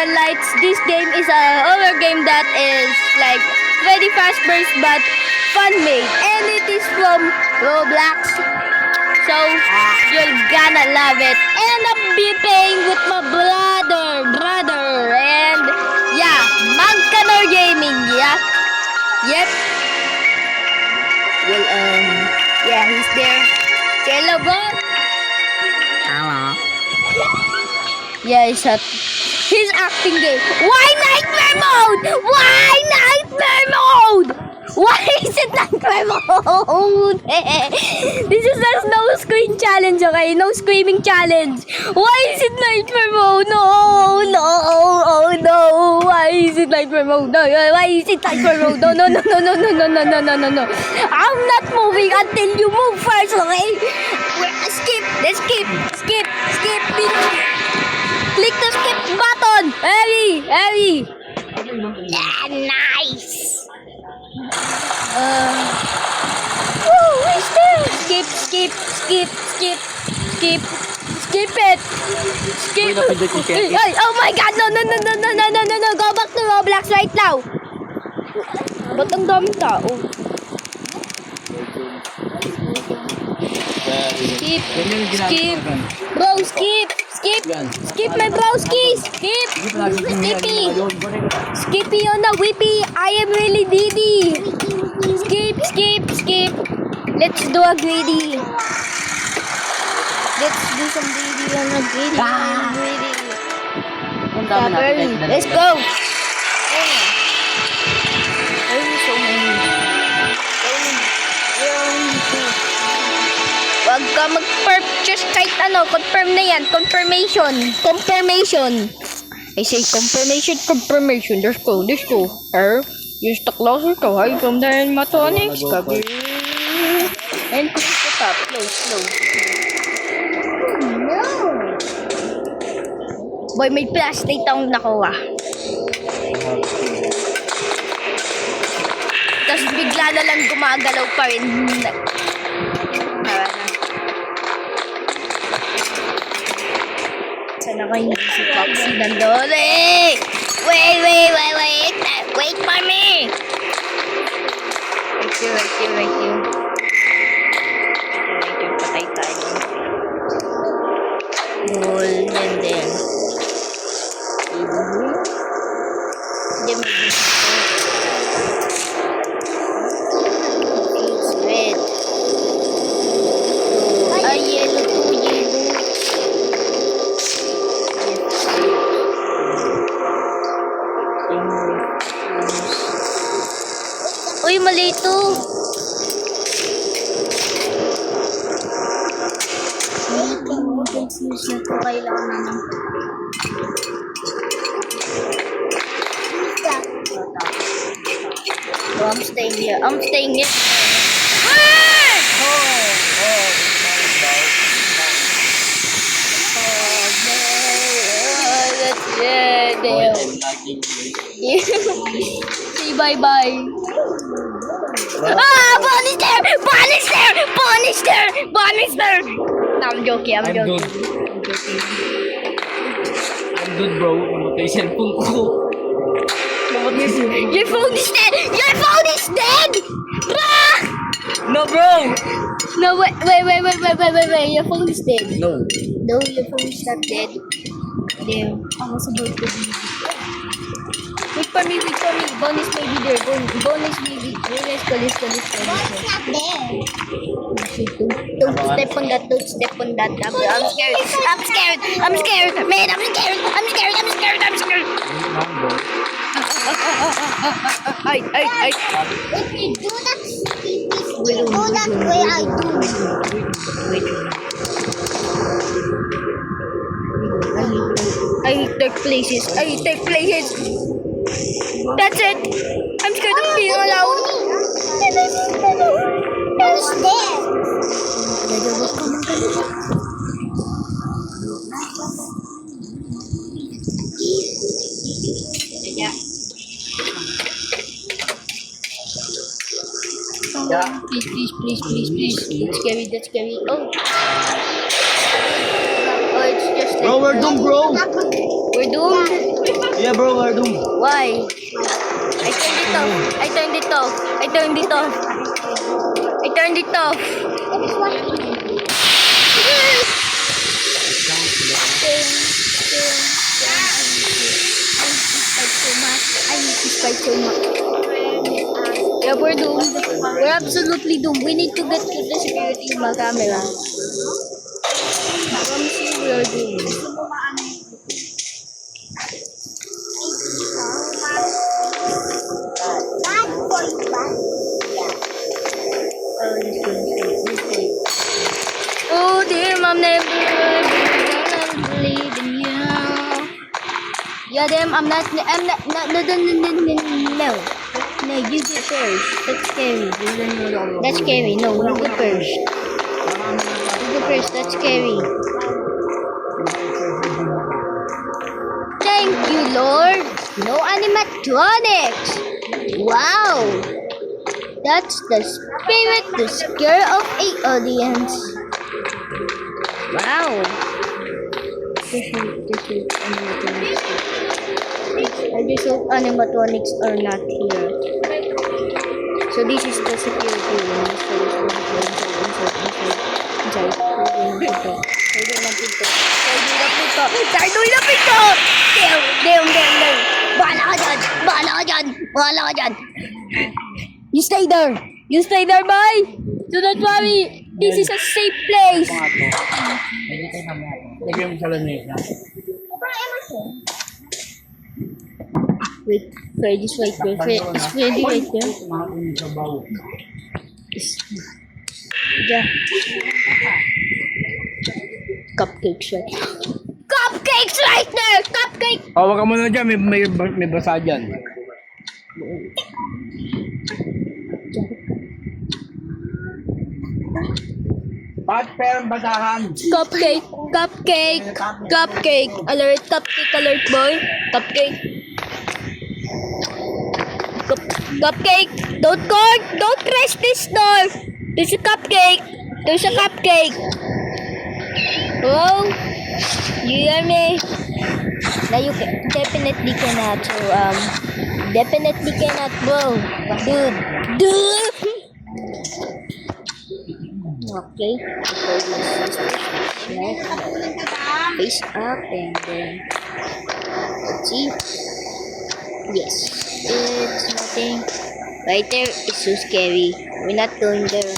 the lights. This game is a horror game that is like very fast burst but fun made, and it is from Roblox. So you're gonna love it. And I'll be playing with my brother, and yeah, Magkanor Gaming. Yeah, yep. Well, yeah, he's there. Say hello, bro. Hello. Yeah, he's acting gay. Why nightmare mode? Why nightmare mode? Why is it nightmare mode? This is a no scream challenge, okay? No screaming challenge. Why is it nightmare mode? No. Why is it nightmare mode? No. Why is it nightmare mode? No. I'm not moving until you move first, okay? Skip. Let's skip. Click the skip button. Hurry. Yeah, nice. Where's there? Skip it. Skip. Ay, oh my God, no. Go back to Roblox right now. Ba't ang daming tao? Skip. Bro, skip. Skip my browski. Skip. Skippy on the whippy. I am really needy. Skip. Let's do a greedy. Let's do some greedy on a greedy. Let's go. So many. Wag ka mag-purchase kahit ano. Confirm na yan. Confirmation. I say confirmation. Let's go. Use the closer to hide from the animatronics. And close the top. Close. No. Boy, may plastic akong nakuha. Tapos bigla na lang gumagalaw pa rin. Sana kayo si Foxy nandun eh! Wait for me! Right you. Patay tayo. Golden din. It's red. Yellow. Uy, mali ito. Use na ito. Kailangan naman. So, I'm staying here. Say bye-bye. Banister! No, I'm joking. I'm good, bro. Namatay cellphone ko. Your phone is dead! Ah! No, bro! No, wait. Your phone is dead. No, your phone is not dead. Damn. Ako sa board ko dito. Wait for me. Bonus may be there. Bonus may be. Let's go. Bonus not there. Don't step on that. I'm scared. Man, I'm scared. Ay. If you do that way, I do. I hate dark places. That's it. I'm scared of being alone. Who's there? Yeah. Please. That's scary. Oh, it's just Bro, we're doomed, bro. We're doomed? Yeah, bro, we're doomed. Why? I turned it off. I turned it off. I turned it off. I turned it off. I need to fight so much. Yeah, we're doomed. We're absolutely doomed. We need to get to the security camera. Promise you we are doomed. Bad boy, bad. Oh dear, mom never believe in you. Yeah, damn, I'm not, no, no, you go first. That's scary. That's scary. No, you go first. You go first. That's scary. Thank you, Lord. No animatronics. Wow. That's the spirit to scare of a audience. Wow. This is animatronics. I just hope animatronics are not here. So this is the security room. So inside. Damn. Bala ka dyan. You stay there. You stay there, boy. Do not worry. This is a safe place. Lagyan mo sa lamesa. Wait, Freddy's right there. Is Freddy right there? Yeah. Cupcakes right. Cupcakes right there! Cupcake! Hawak ka muna dyan, may basa dyan. Bakit perang basahan? Cupcake! Alert! Cupcake alert, boy! Cupcake! Cupcake! Don't crash this door! There's a cupcake! Oh! You hear me? Now you definitely cannot. So, definitely cannot, bro. Dude! Okay. Face up and then let's see. Yes, it's nothing. Right there, it's so scary. We're not going there.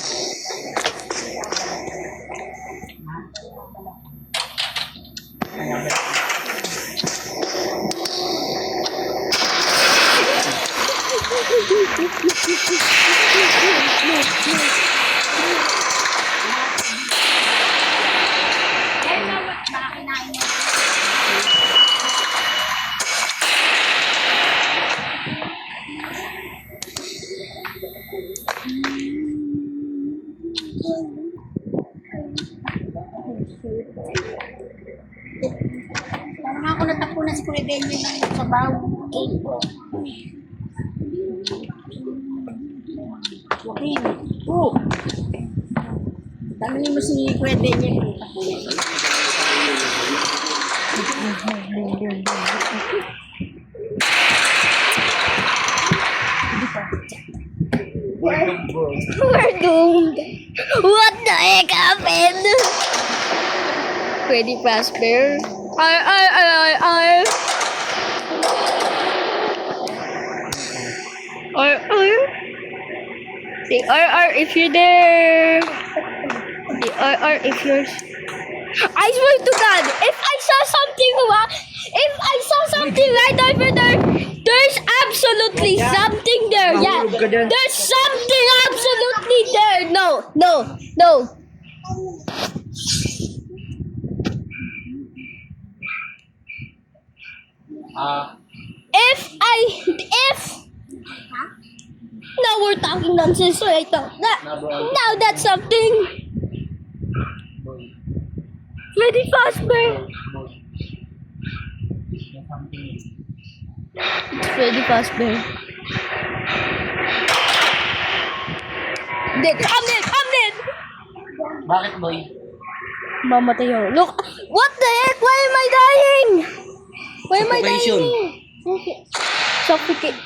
Parang ako natapunan si Kuya Benji ng sabaw. Cake po. Okay. Oh. Tanungin mo si Kuya Benji kung natapunan siya. We're doomed. What the heck happened? Freddy Fazbear. R. The RR if you're there. The RR if you're. I swear to God, if I saw something right over there, there's absolutely something there. Yeah, there's something absolutely there. No. If now we're talking nonsense right now. Now that's something. Freddy Fazbear. It's Freddy Fazbear. Dead. I'm dead. Bakit, boy? Mamatay ako. Look. What the heck? Why am I dying? Why am I Suffocation. dying? Suffocate.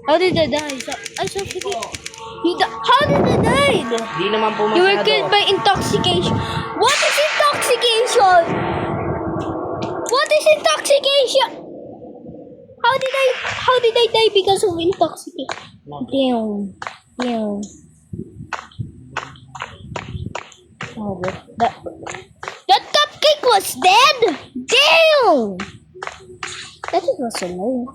How did I die? I suffocate. How did I die? Di naman po You were masyado. killed by intoxication. What is intoxication? What is intoxication? How did I die because of intoxication? Damn. Oh, that cupcake was dead? Damn! That was so low.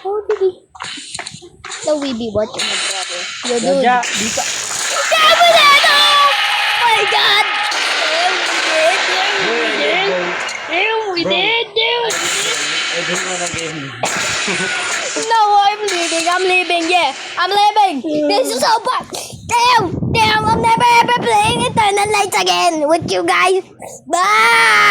How did he? No, we be watching my brother. You're doing. Dadya, di ka. Damn it! Oh my god! We did. I don't wanna game. No, I'm leaving. Yeah, I'm leaving. This is so bad. Damn, I'm never ever playing Eternal Lights again with you guys. Bye.